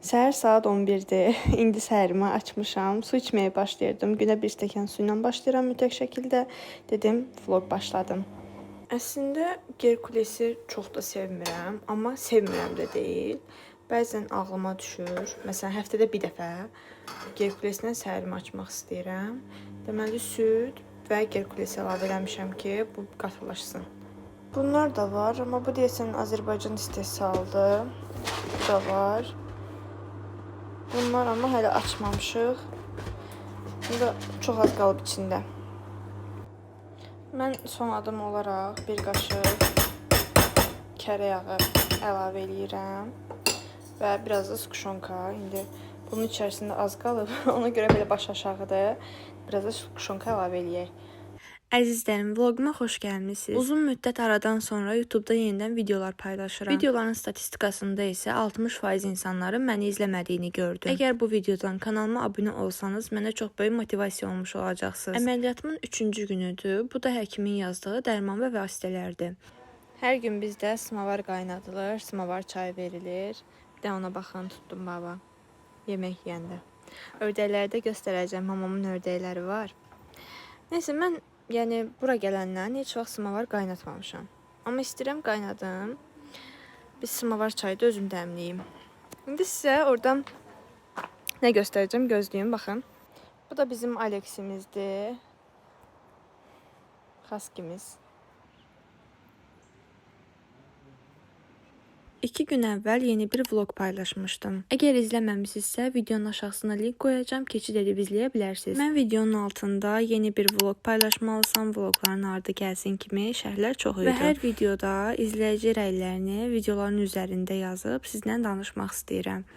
Səhər saat 11-dir. İndi səhərimi açmışam. Su içməyə başlayırdım. Günə bir stəkan su ilə başlayıram mütləq şəkildə. Dedim, vlog başladım. Əslində Gerkulesi çox da sevmirəm, amma sevmirəm də deyil. Bəzən ağlıma düşür. Məsələn, həftədə bir dəfə Gerkulesindən səhərimi açmaq istəyirəm. Deməli, süd və Gerkulesi əlavə eləmişəm ki, bu qatılaşsın. Bunlar da var, amma bu deyəsən Azərbaycan istehsalıdır. Bu da var. Bunlar amma hələ açmamışıq. Bunda çox az qalıb içində. Mən son adım olaraq bir qaşıq kərə yağı əlavə eləyirəm və biraz da skuşonka. İndi bunun içərisində az qalıb, ona görə belə baş aşağıdır. Biraz da skuşonka əlavə eləyək. Əzizlərim, vloguma xoş gəlmisiniz. Uzun müddət aradan sonra YouTube-da yenidən videolar paylaşıram. Videoların statistikasında isə 60% insanların məni izləmədiyini gördüm. Əgər bu videodan kanalıma abunə olsanız, mənə çox böyük motivasiya olmuş olacaqsınız. Əməliyyatımın 3-cü günüdür. Bu da həkimin yazdığı dərman və vasitələrdir. Hər gün bizdə smavar qaynadılır, smavar çayı verilir. Bir də ona baxın, tutdum baba. Yemək yeyəndə. Ördəklərdə göstərəcəm, mamamın ördəkləri var. Neyse, mən bura gələndən heç vaxt smavar qaynatmamışam. Amma istəyirəm qaynadım. Bir smavar çayı da özüm dəmliyim. İndi sizə oradan nə göstərəcəm, gözləyin, baxın. Bu da bizim Aleksimizdir. Xaskimiz. 2 gün əvvəl yeni bir vlog paylaşmışdım. Əgər izləməmisinizsə, videonun aşağısına link qoyacağam, keçid edib izləyə bilərsiniz. Mən videonun altında yeni bir vlog paylaşmalısam, vlogların ardı gəlsin kimi şərhlər çox idi. Və hər videoda izləyici rəylərini videoların üzərində yazıb sizlə danışmaq istəyirəm.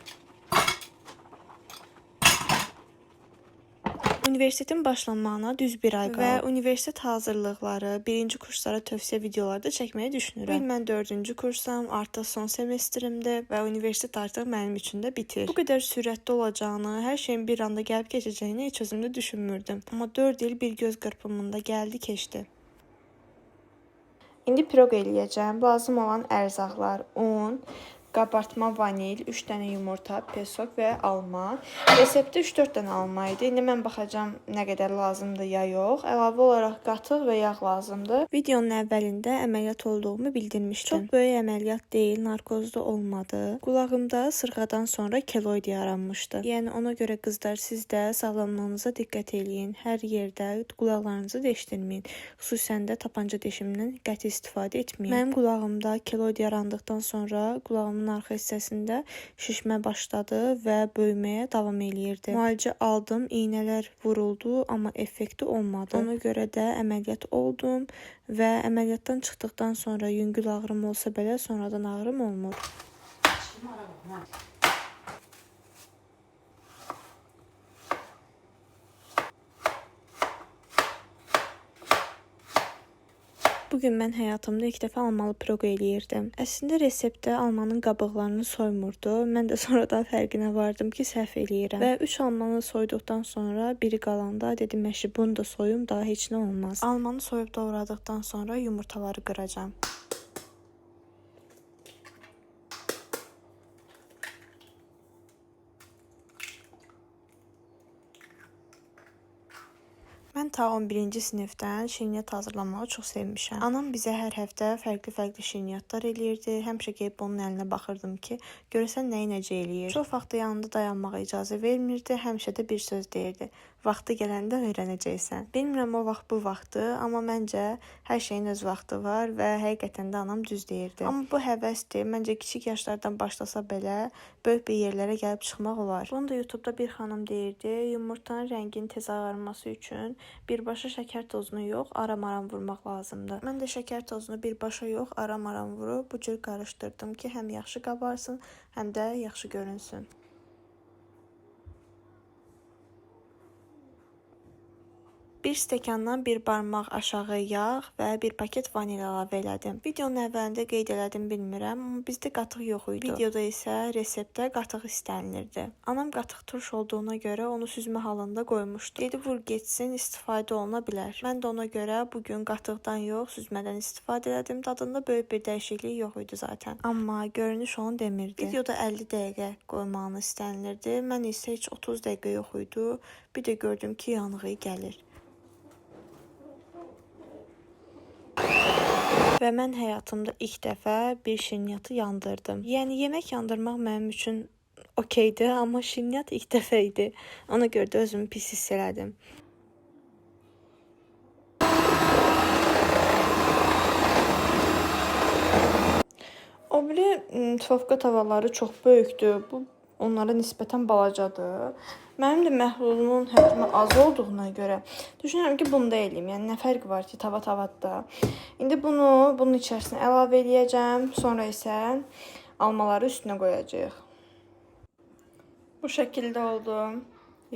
Universitetin başlanmağına düz bir ay qalıb və universitet hazırlıqları, birinci kurslara tövsiyə videoları da çəkməyi düşünürəm. Mən 4-cü kursam, artıq son semestrimdir və universitet artıq mənim üçün də bitir. Bu qədər sürətli olacağını, hər şeyin bir anda gəlib keçəcəyini heç özümdə düşünmürdüm. Amma 4 il bir göz qırpımında gəldi, keçdi. İndi piroq eləyəcəm. Lazım olan ərzaqlar: un, qabartma vanil, 3 dənə yumurta, pesok və alma. Reseptdə 3-4 dənə alma idi. İndi mən baxacağam nə qədər lazımdır ya yox. Əlavə olaraq qatıq və yağ lazımdır. Videonun əvvəlində əməliyyat olduğumu bildirmişdim. Çox böyük əməliyyat deyil, narkozda olmadı. Qulağımda sırğadan sonra keloid yaranmışdı. Yəni ona görə qızlar, siz də sağlamlığınıza diqqət eləyin. Hər yerdə qulaqlarınızı deşdirməyin. Xüsusən də tapanca deşimindən qəti istifadə etməyin. Mənim qulağımda keloid yarandıqdan sonra qulağımın arxa hissəsində şişmə başladı və böyüməyə davam eləyirdi. Müalicə aldım, iynələr vuruldu, amma effekti olmadı. Ona görə də əməliyyat oldum və əməliyyatdan çıxdıqdan sonra yüngül ağrım olsa belə sonradan ağrım olmur. Bugün mən həyatımda ilk dəfə almalı piroq eləyirdim. Əslində reseptdə almanın qabıqlarını soymurdu. Mən də sonradan fərqinə vardım ki, səhv eləyirəm. Və 3 almanı soyduqdan sonra biri qalanda dedim, məşi bunu da soyum, daha heç nə olmaz. Almanı soyub doğradıqdan sonra yumurtaları qıracağam. Mən ta 11-ci sinifdən şirniyyat hazırlamağı çox sevmişəm. Anam bizə hər həftə fərqli şirniyyatlar eləyirdi. Həmişə gəlib onun əlinə baxırdım ki, görəsən nəyi necə eləyir. Çox vaxt yanında dayanmağa icazə vermirdi. Həmişə də bir söz deyirdi: vaxtı gələndə öyrənəcəksən. Bilmirəm o vaxt bu vaxtdır, amma məncə hər şeyin öz vaxtı var və həqiqətən də anam düz deyirdi. Amma bu həvəsdir. Məncə kiçik yaşlardan başlasa belə böyük bir yerlərə gəlib çıxmaq olar. Bunu da YouTube-da bir xanım deyirdi: yumurtanın rənginin tez ağarması üçün birbaşa şəkər tozunu yox, aram-aram vurmaq lazımdır. Mən də şəkər tozunu birbaşa yox, aram-aram vurub bu cür qarışdırdım ki, həm yaxşı qabarsın, həm də yaxşı görünsün. 1 stəkandan 1 barmaq aşağı yağ və 1 paket vanil əlavə elədim. Videonun əvvəlində qeyd elədim bilmirəm, amma bizdə qatıq yox idi. Videoda isə reseptdə qatıq istənilirdi. Anam qatıq turş olduğuna görə onu süzmə halında qoymuşdu. Dedi vur getsin, istifadə oluna bilər. Mən də ona görə bu gün qatıqdan yox, süzmədən istifadə elədim. Dadında böyük bir dəyişiklik yox idi zaten. Amma görünüş onu demirdi. Videoda 50 dəqiqə qoymağını istənilirdi. Mən isə heç 30 dəqiqə yox idi. Bir də gördüm ki, yanığı gəlir. Və mən həyatımda ilk dəfə bir şirniyyatı yandırdım. Yəni yemək yandırmaq mənim üçün okeydir, amma şirniyyat ilk dəfə idi. Ona görə də özümü pis hiss elədim. O biri tufovka tavaları çox böyükdür. Bu onlara nisbətən balacadır. Mənim də məhlulumun həcmi az olduğuna görə düşünürəm ki, bunu da eləyim. Yəni nə fərqi var ki, tavada. İndi bunun içərisinə əlavə eləyəcəm. Sonra isə almaları üstünə qoyacağıq. Bu şəkildə oldu.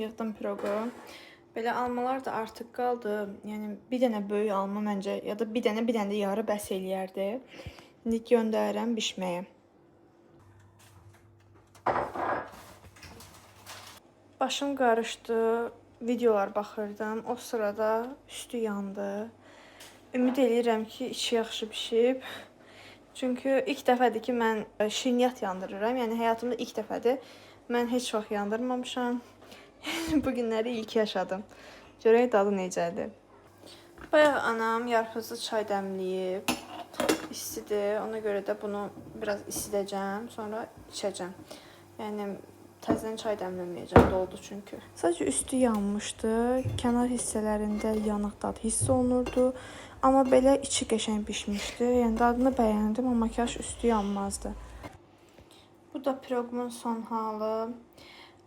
Yığdım piroqu. Belə almalar da artıq qaldı. Yəni bir dənə böyük alma məncə ya da bir dənə də yarı bəs eləyərdi. İndi göndərirəm bişməyə. Başım qarışdı, videolar baxırdım. O sırada üstü yandı. Ümid edirəm ki, içi yaxşı bişib. Çünki ilk dəfədir ki, mən şirniyyat yandırıram. Yəni həyatımda ilk dəfədir. Mən heç vaxt yandırmamışam. Bu günləri ilk yaşadım. Görək dadı necədir. Bayaq anam yarpızlı çay dəmləyib. İstidir. Ona görə də bunu biraz isidəcəm, sonra içəcəm. Yəni təzədən çay dəmləməyəcəm, doldu çünki. Sadəcə üstü yanmışdı. Kənar hissələrində yanıq dad hiss olunurdu. Amma belə içi qəşəng bişmişdi. Yəni dadını bəyəndim, amma kaş üstü yanmazdı. Bu da piroqumun son halı.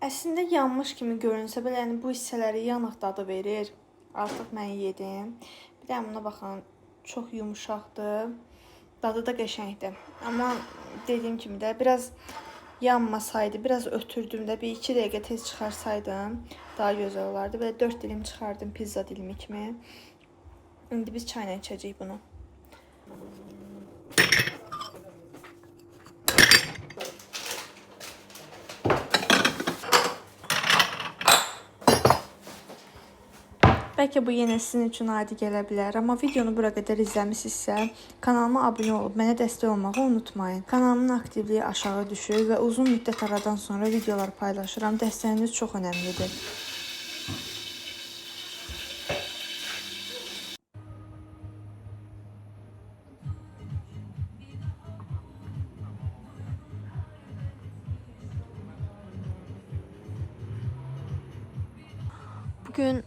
Əslində yanmış kimi görünsə belə, yəni bu hissələri yanıq dadı verir. Artıq mən yedim. Bir də buna baxın, çox yumuşaqdır. Dadı da qəşəngdir. Amma dediyim kimi də biraz yanmasaydı, biraz ötürdüm də, bir 2 dəqiqə tez çıxarsaydım daha gözəl olardı. Belə 4 dilim çıxardım pizza dilimi kimi. İndi biz çayla içəcəyik bunu. Bəlkə bu yenə sizin üçün adi gələ bilər, amma videonu bura qədər izləmişsinizsə, kanalıma abunə olub mənə dəstək olmağı unutmayın. Kanalımın aktivliyi aşağı düşür və uzun müddət aradan sonra videolar paylaşıram. Dəstəyiniz çox önəmlidir. Bugün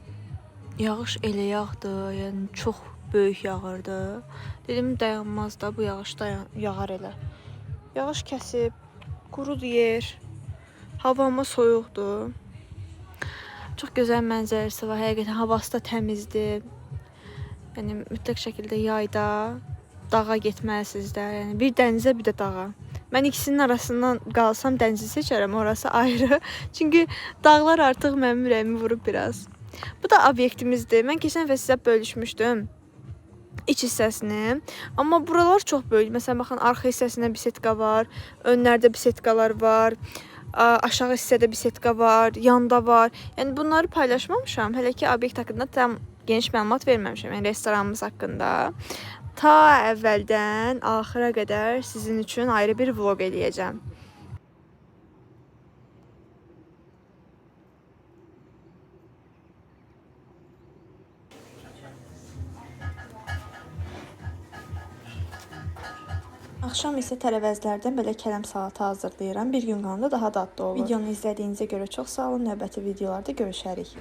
yağış elə yağdı, yəni çox böyük yağırdı. Dedim dayanmaz da, bu yağış yağar elə. Yağış kəsib, qurudu yer, havama soyuqdur. Çox gözəl mənzərəsi var, həqiqətən havası da təmizdir. Yəni mütləq şəkildə yayda dağa getməlisiniz də, yəni bir dənizə, bir də dağa. Mən ikisinin arasından qalsam dənizi seçərəm, orası ayrı. Çünki dağlar artıq mənim ürəyimi vurub biraz. Bu da obyektimizdir. Mən keçən dəfə sizə bölüşmüşdüm iç hissəsini. Amma buralar çox böyük. Məsələn, baxın, arxa hissəsində bisetka var, önlərdə bisetkalar var, aşağı hissədə bisetka var, yanda var. Yəni bunları paylaşmamışam. Hələ ki obyekt haqqında tam geniş məlumat verməmişəm. Yəni restoranımız haqqında. Ta əvvəldən axıra qədər sizin üçün ayrı bir vlog eləyəcəm. Axşam isə tərəvəzlərdən belə kələm salatı hazırlayıram. Bir gün qalanda daha dadlı olur. Videonu izlədiyinizə görə çox sağ olun. Növbəti videolarda görüşərik.